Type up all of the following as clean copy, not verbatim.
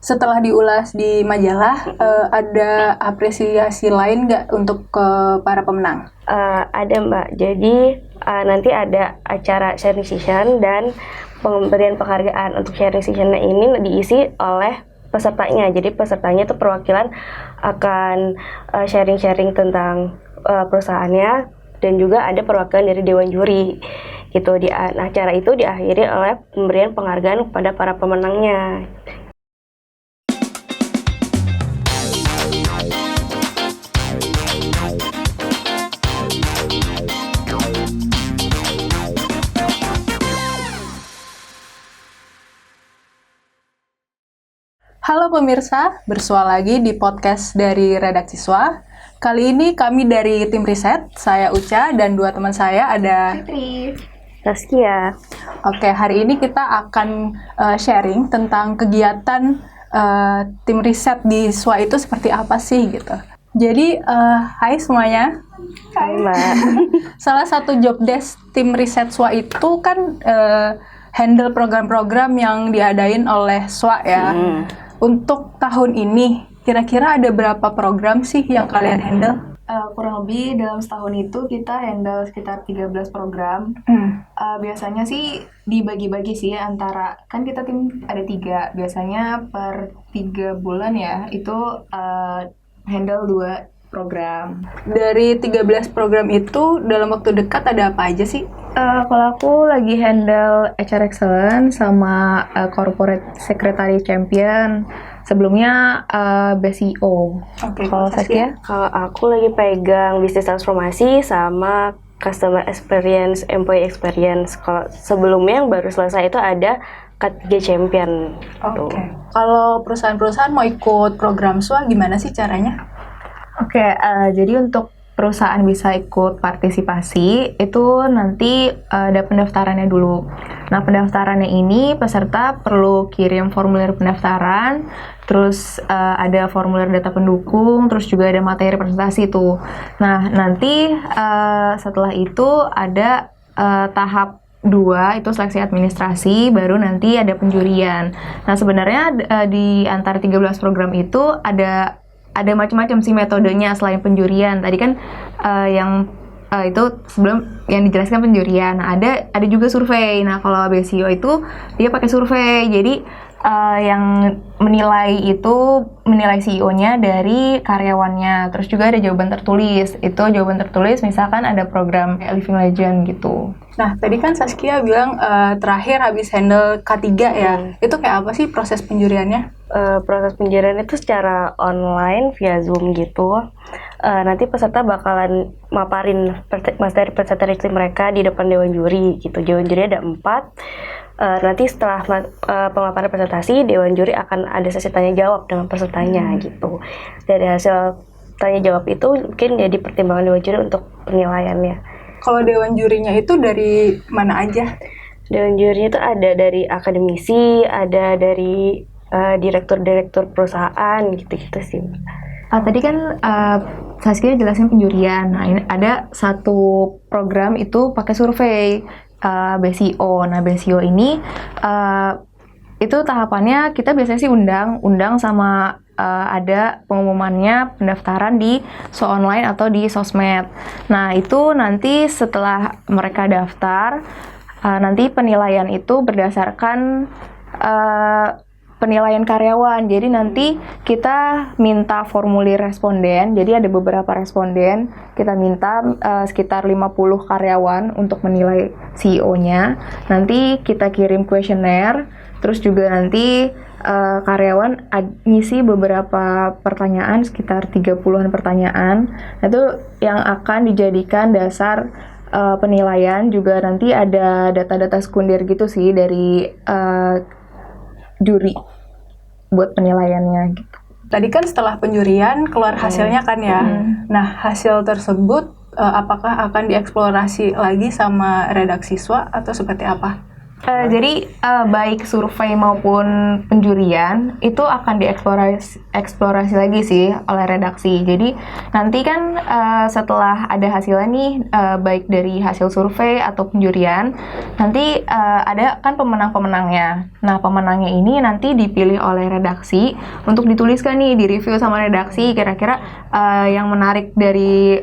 Setelah diulas di majalah, ada apresiasi lain nggak untuk para pemenang? Ada Mbak, jadi nanti ada acara sharing session dan pemberian penghargaan. Untuk sharing session ini diisi oleh pesertanya, jadi pesertanya itu perwakilan akan sharing-sharing tentang perusahaannya, dan juga ada perwakilan dari Dewan Juri gitu. Nah, acara itu diakhiri oleh pemberian penghargaan kepada para pemenangnya. Halo pemirsa, bersua lagi di podcast dari Redaksi Siswa. Kali ini kami dari tim riset, saya Uca dan dua teman saya ada Fitri, Saskia. Oke, hari ini kita akan sharing tentang kegiatan tim riset di SWA itu seperti apa sih gitu. Jadi, hai semuanya. Hai Mbak. Salah satu job desk tim riset SWA itu kan handle program-program yang diadain oleh SWA ya. Untuk tahun ini, kira-kira ada berapa program sih yang kalian handle? kurang lebih dalam setahun itu kita handle sekitar 13 program. Biasanya sih dibagi-bagi sih antara, kan kita tim ada 3, biasanya per 3 bulan ya, itu handle 2 program. Dari 13 program itu, dalam waktu dekat ada apa aja sih? Kalau aku lagi handle HR Excellence sama Corporate Secretary Champion. Sebelumnya BSEO. Oke, Kalau Saskia? Kalau aku lagi pegang bisnis transformasi sama customer experience, employee experience. Kalau sebelumnya yang baru selesai itu ada K3 Champion. Oke. Kalau perusahaan-perusahaan mau ikut program SWA, gimana sih caranya? Oke, jadi untuk perusahaan bisa ikut partisipasi, itu nanti ada pendaftarannya dulu. Nah, pendaftarannya ini peserta perlu kirim formulir pendaftaran, terus ada formulir data pendukung, terus juga ada materi presentasi tuh. Nah, nanti setelah itu ada tahap 2, itu seleksi administrasi, baru nanti ada penjurian. Nah, sebenarnya di antara 13 program itu ada macam-macam sih metodenya selain penjurian. Tadi kan itu sebelum yang dijelaskan penjurian. Nah, ada juga survei. Nah, kalau BSEO itu dia pakai survei. Jadi yang menilai CEO-nya dari karyawannya. Terus juga ada jawaban tertulis. Itu jawaban tertulis misalkan ada program Living Legend gitu. Nah, tadi kan Saskia bilang terakhir habis handle K3 ya. Itu kayak apa sih proses penjuriannya? Proses penjurian itu secara online via Zoom gitu. Nanti peserta bakalan maparin materi presentasi mereka di depan Dewan Juri gitu. Dewan Juri ada 4. Nanti setelah pemaparan presentasi, Dewan Juri akan ada sesi tanya jawab dengan pesertanya gitu. Dari hasil tanya jawab itu mungkin jadi pertimbangan Dewan Juri untuk penilaiannya. Kalau Dewan Jurinya itu dari mana aja? Dewan Jurinya itu ada dari akademisi, ada dari direktur-direktur perusahaan gitu-gitu sih. Tadi kan Saskia jelasin penjurian. Nah, ini ada satu program itu pakai survei BSEO. Nah, BSEO ini itu tahapannya kita biasanya sih undang sama ada pengumumannya pendaftaran di online atau di sosmed. Nah, itu nanti setelah mereka daftar, nanti penilaian itu berdasarkan penilaian karyawan. Jadi nanti kita minta formulir responden. Jadi ada beberapa responden. Kita minta sekitar 50 karyawan untuk menilai CEO-nya. Nanti kita kirim kuesioner. Terus juga nanti karyawan ngisi beberapa pertanyaan, sekitar 30-an pertanyaan. Itu yang akan dijadikan dasar penilaian. Juga nanti ada data-data sekunder gitu sih dari juri buat penilaiannya gitu. Tadi kan setelah penjurian keluar hasilnya kan ya. Nah, hasil tersebut apakah akan dieksplorasi lagi sama redaksi SWA atau seperti apa? Jadi baik survei maupun penjurian itu akan dieksplorasi lagi sih oleh redaksi. Jadi nanti kan setelah ada hasilnya nih, baik dari hasil survei atau penjurian, nanti ada kan pemenang-pemenangnya. Nah, pemenangnya ini nanti dipilih oleh redaksi untuk dituliskan nih, direview sama redaksi kira-kira yang menarik dari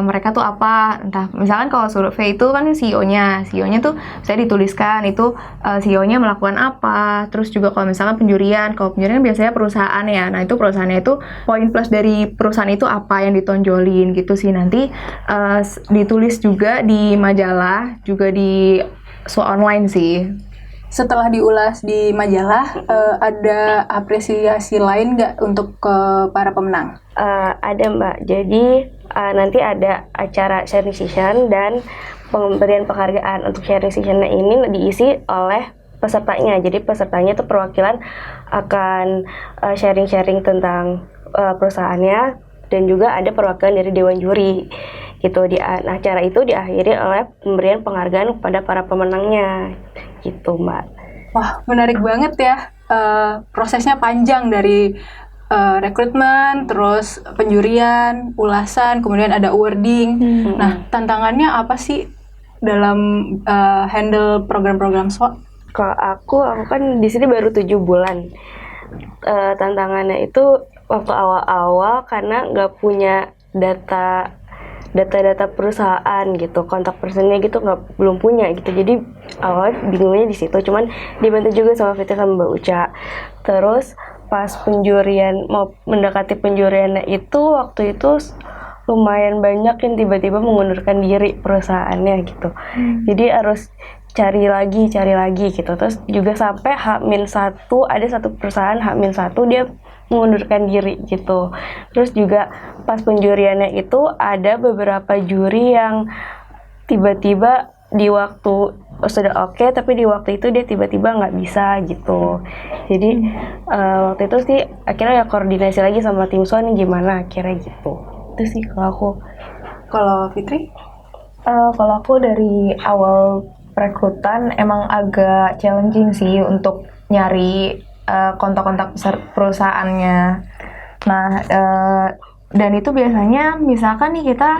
mereka tuh apa. Entah misalkan kalau survei itu kan CEO-nya tuh saya dituliskan itu CEO-nya melakukan apa. Terus juga kalau misalkan penjurian biasanya perusahaan ya. Nah, itu perusahaannya itu poin plus dari perusahaan itu apa yang ditonjolin gitu sih. Nanti ditulis juga di majalah, juga di online sih. Setelah diulas di majalah, ada apresiasi lain nggak untuk para pemenang? Ada Mbak, jadi nanti ada acara sharing session dan pemberian penghargaan. Untuk sharing session ini diisi oleh pesertanya, jadi pesertanya itu perwakilan akan sharing-sharing tentang perusahaannya, dan juga ada perwakilan dari Dewan Juri gitu. Nah, acara itu diakhiri oleh pemberian penghargaan kepada para pemenangnya gitu Mbak. Wah, menarik banget ya. Prosesnya panjang dari rekrutmen, terus penjurian, ulasan, kemudian ada awarding. Nah, tantangannya apa sih dalam handle program-program SWA? Kalau aku kan di sini baru 7 bulan. Tantangannya itu waktu awal-awal karena nggak punya data perusahaan gitu, kontak personnya gitu belum punya gitu. Jadi awal bingungnya di situ. Cuman dibantu juga sama Fitri sama Mbak Uca. Terus pas penjurian, mau mendekati penjuriannya itu, waktu itu lumayan banyak yang tiba-tiba mengundurkan diri perusahaannya gitu. Jadi harus cari lagi gitu. Terus juga sampai H-1 ada satu perusahaan H-1 dia mengundurkan diri gitu. Terus juga pas penjuriannya itu ada beberapa juri yang tiba-tiba di waktu sudah oke, tapi di waktu itu dia tiba-tiba nggak bisa gitu. Jadi waktu itu sih akhirnya ya koordinasi lagi sama tim SWA nih gimana akhirnya gitu. Itu sih kalau aku. Kalau Fitri? Kalau aku dari awal perekrutan emang agak challenging sih untuk nyari kontak-kontak perusahaannya. Nah, dan itu biasanya misalkan nih kita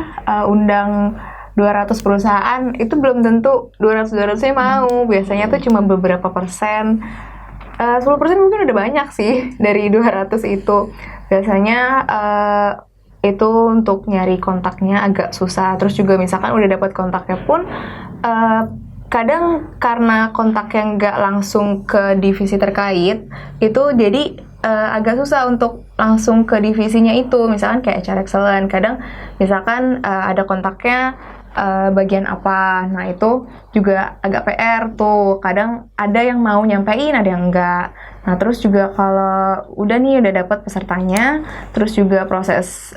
undang 200 perusahaan, itu belum tentu 200-200-nya mau. Biasanya tuh cuma beberapa persen. 10% mungkin udah banyak sih dari 200 itu. Biasanya itu untuk nyari kontaknya agak susah. Terus juga misalkan udah dapat kontaknya pun kadang karena kontaknya nggak langsung ke divisi terkait, itu jadi agak susah untuk langsung ke divisinya itu. Misalkan kayak HR Excellent, kadang misalkan ada kontaknya bagian apa, nah itu juga agak PR tuh. Kadang ada yang mau nyampein, ada yang enggak. Nah, terus juga kalau udah dapat pesertanya, terus juga proses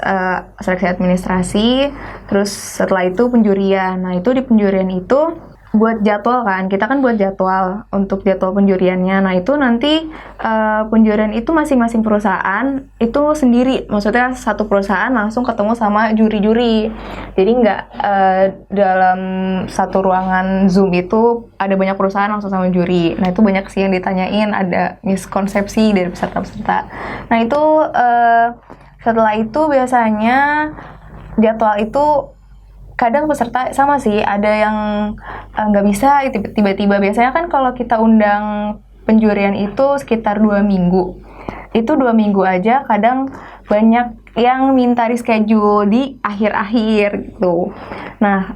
seleksi administrasi, terus setelah itu penjurian. Nah, itu di penjurian itu buat jadwal kan, kita kan buat jadwal untuk jadwal penjuriannya. Nah, itu nanti penjurian itu masing-masing perusahaan itu sendiri, maksudnya satu perusahaan langsung ketemu sama juri-juri. Jadi nggak dalam satu ruangan Zoom itu ada banyak perusahaan langsung sama juri. Nah, itu banyak sih yang ditanyain, ada miskonsepsi dari peserta-peserta. Nah, itu setelah itu biasanya jadwal itu kadang peserta sama sih, ada yang nggak bisa tiba-tiba. Biasanya kan kalau kita undang penjurian itu sekitar 2 minggu. Itu 2 minggu aja kadang banyak yang minta reschedule di akhir-akhir gitu. Nah,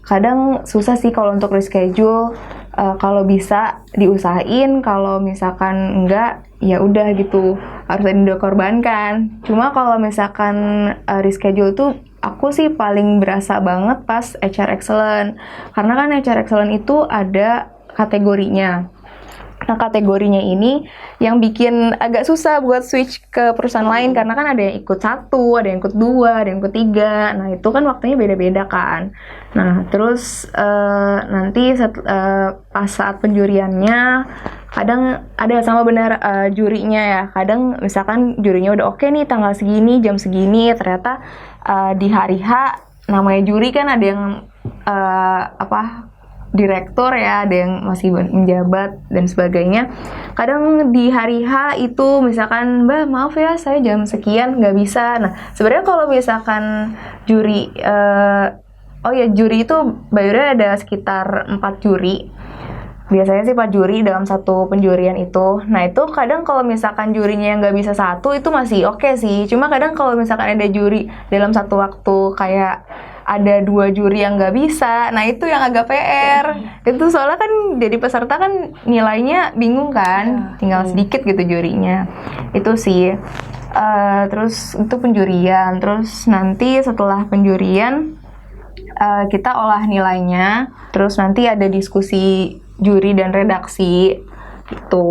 kadang susah sih kalau untuk reschedule. Kalau bisa diusahain, kalau misalkan enggak ya udah gitu, harus ada yang dikorbankan. Cuma kalau misalkan reschedule tuh aku sih paling berasa banget pas HR Excellent. Karena kan HR Excellent itu ada kategorinya. Nah, kategorinya ini yang bikin agak susah buat switch ke perusahaan lain, karena kan ada yang ikut 1, ada yang ikut 2, ada yang ikut 3. Nah, itu kan waktunya beda-beda kan. Nah, terus nanti pas saat penjuriannya kadang ada sama benar jurinya ya. Kadang misalkan jurinya udah oke nih tanggal segini, jam segini, ternyata di hari H namanya juri kan ada yang direktur ya, ada yang masih menjabat dan sebagainya. Kadang di hari H itu misalkan, Mbak maaf ya saya jam sekian nggak bisa. Nah sebenarnya kalau misalkan juri, juri itu bayarnya ada sekitar 4 juri. Biasanya sih 4 juri dalam satu penjurian itu. Nah itu kadang kalau misalkan jurinya yang nggak bisa satu itu masih oke sih. Cuma kadang kalau misalkan ada juri dalam satu waktu kayak ada 2 juri yang nggak bisa, nah itu yang agak PR. Itu soalnya kan jadi peserta kan nilainya bingung kan, tinggal sedikit gitu jurinya. Itu sih. Terus itu penjurian. Terus nanti setelah penjurian kita olah nilainya. Terus nanti ada diskusi juri dan redaksi itu.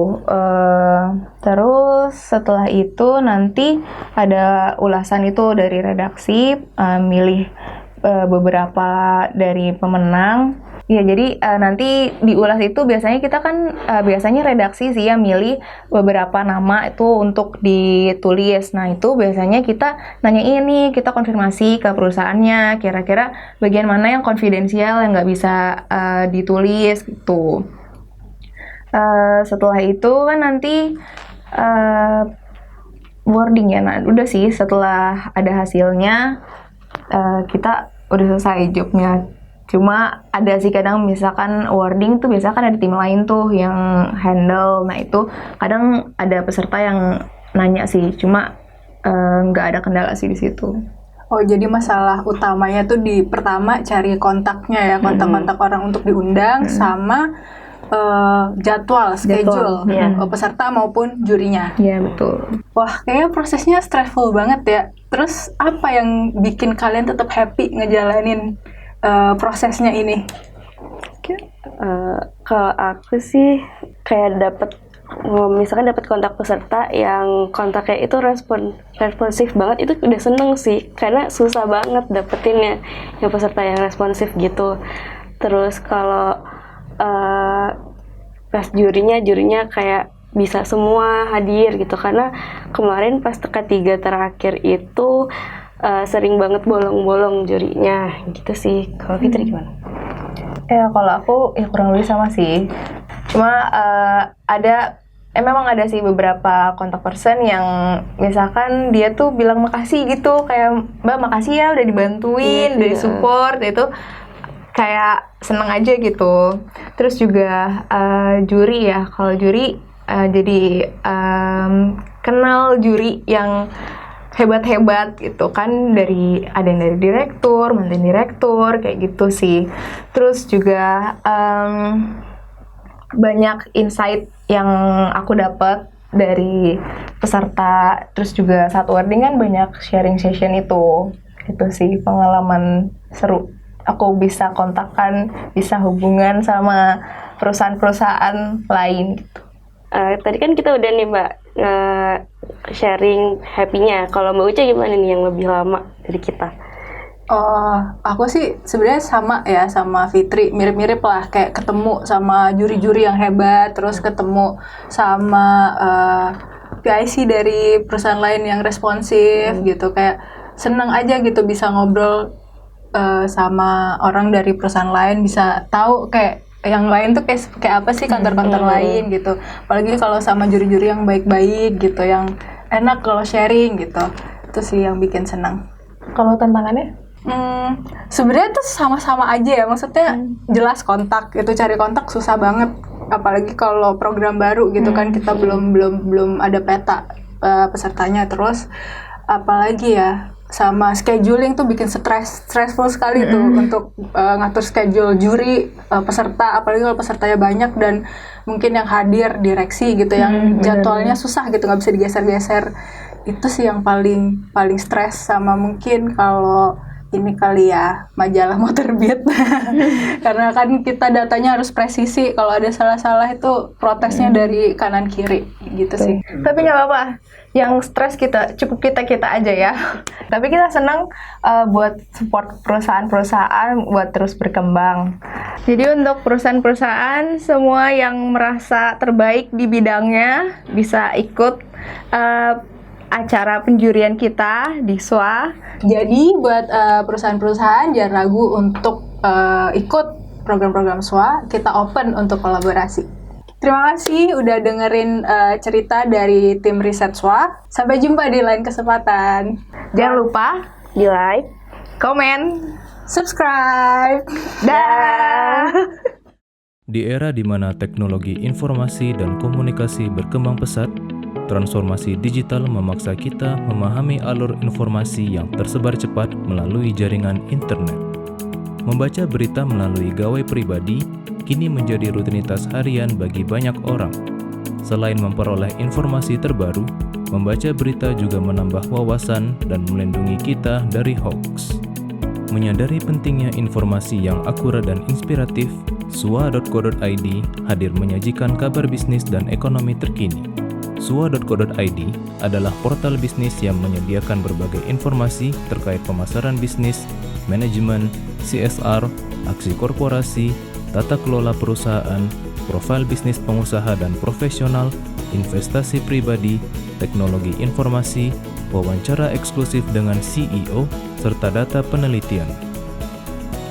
Terus setelah itu nanti ada ulasan itu dari redaksi, milih beberapa dari pemenang. Ya jadi nanti diulas itu biasanya kita kan biasanya redaksi sih yang milih beberapa nama itu untuk ditulis. Nah itu biasanya kita nanya ini, kita konfirmasi ke perusahaannya kira-kira bagian mana yang konfidensial yang nggak bisa ditulis gitu. Setelah itu kan nanti wording ya. Nah udah sih setelah ada hasilnya kita udah selesai jobnya. Cuma ada sih kadang misalkan wording tuh biasanya kan ada tim lain tuh yang handle. Nah itu kadang ada peserta yang nanya sih, cuma nggak ada kendala sih di situ. Oh jadi masalah utamanya tuh di pertama cari kontaknya ya, kontak-kontak orang untuk diundang sama jadwal, schedule peserta maupun jurinya. Iya betul. Wah kayaknya prosesnya stressful banget ya. Terus apa yang bikin kalian tetap happy ngejalanin prosesnya ini? Kalau aku sih kayak misalkan dapat kontak peserta yang kontaknya itu responsif banget, itu udah seneng sih, karena susah banget dapetinnya yang peserta yang responsif gitu. Terus kalau pas jurinya kayak bisa semua hadir gitu, karena kemarin pas ketiga terakhir itu sering banget bolong-bolong jurinya gitu sih. Kalau Fitri gimana? Ya kalau aku ya kurang lebih sama sih. Cuma memang ada sih beberapa kontak person yang misalkan dia tuh bilang makasih gitu, kayak Mbak makasih ya udah dibantuin, udah disupport, itu kayak seneng aja gitu. Terus juga juri ya, kalau juri jadi kenal juri yang hebat-hebat gitu kan, ada yang dari direktur, mantan direktur kayak gitu sih. Terus juga banyak insight yang aku dapat dari peserta. Terus juga saat wording kan banyak sharing session itu sih pengalaman seru. Aku bisa kontakkan, bisa hubungan sama perusahaan-perusahaan lain gitu. Tadi kan kita udah nih Mbak sharing happy-nya. Kalau Mbak Uca gimana nih yang lebih lama dari kita? Aku sih sebenarnya sama ya sama Fitri, mirip-mirip lah, kayak ketemu sama juri-juri yang hebat, terus ketemu sama PIC dari perusahaan lain yang responsif gitu, kayak seneng aja gitu bisa ngobrol sama orang dari perusahaan lain, bisa tahu kayak yang lain tuh kayak apa sih kantor-kantor lain gitu. Apalagi kalau sama juri-juri yang baik-baik gitu, yang enak kalau sharing gitu. Itu sih yang bikin senang. Kalau tantangannya? Sebenarnya tuh sama-sama aja ya. Maksudnya jelas kontak, itu cari kontak susah banget. Apalagi kalau program baru gitu kan, kita belum ada peta pesertanya. Terus apalagi ya, sama scheduling tuh bikin stressful sekali tuh untuk ngatur schedule juri, peserta, apalagi kalau pesertanya banyak dan mungkin yang hadir direksi gitu, yang jadwalnya susah gitu, nggak bisa digeser-geser. Itu sih yang paling stres. Sama mungkin kalau ini kali ya, majalah mau terbit karena kan kita datanya harus presisi, kalau ada salah-salah itu protesnya dari kanan kiri gitu sih. Tapi nggak apa-apa, yang stres cukup kita aja ya. Tapi kita senang buat support perusahaan-perusahaan buat terus berkembang. Jadi untuk perusahaan-perusahaan semua yang merasa terbaik di bidangnya bisa ikut acara penjurian kita di SWA. Jadi buat perusahaan-perusahaan jangan ragu untuk ikut program-program SWA, kita open untuk kolaborasi. Terima kasih udah dengerin cerita dari tim riset SWA. Sampai jumpa di lain kesempatan. Jangan lupa Di like. komen. Subscribe. Dah. Di era di mana teknologi informasi dan komunikasi berkembang pesat, transformasi digital memaksa kita memahami alur informasi yang tersebar cepat melalui jaringan internet. Membaca berita melalui gawai pribadi kini menjadi rutinitas harian bagi banyak orang. Selain memperoleh informasi terbaru, membaca berita juga menambah wawasan dan melindungi kita dari hoax. Menyadari pentingnya informasi yang akurat dan inspiratif, swa.co.id hadir menyajikan kabar bisnis dan ekonomi terkini. Swa.co.id adalah portal bisnis yang menyediakan berbagai informasi terkait pemasaran bisnis, manajemen, CSR, aksi korporasi, tata kelola perusahaan, profil bisnis pengusaha dan profesional, investasi pribadi, teknologi informasi, wawancara eksklusif dengan CEO, serta data penelitian.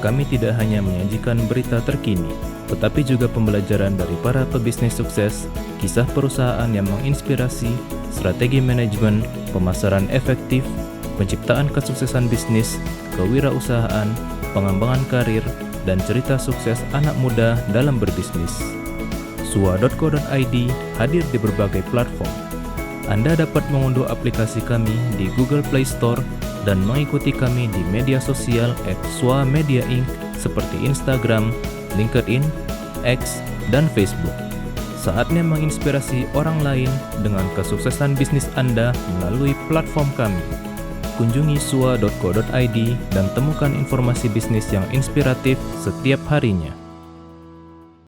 Kami tidak hanya menyajikan berita terkini, tetapi juga pembelajaran dari para pebisnis sukses, kisah perusahaan yang menginspirasi, strategi manajemen, pemasaran efektif, penciptaan kesuksesan bisnis, kewirausahaan, pengembangan karir, dan cerita sukses anak muda dalam berbisnis. Swa.co.id hadir di berbagai platform. Anda dapat mengunduh aplikasi kami di Google Play Store dan mengikuti kami di media sosial @swa-media inc seperti Instagram, LinkedIn, X, dan Facebook. Saatnya menginspirasi orang lain dengan kesuksesan bisnis Anda melalui platform kami. Kunjungi swa.co.id dan temukan informasi bisnis yang inspiratif setiap harinya.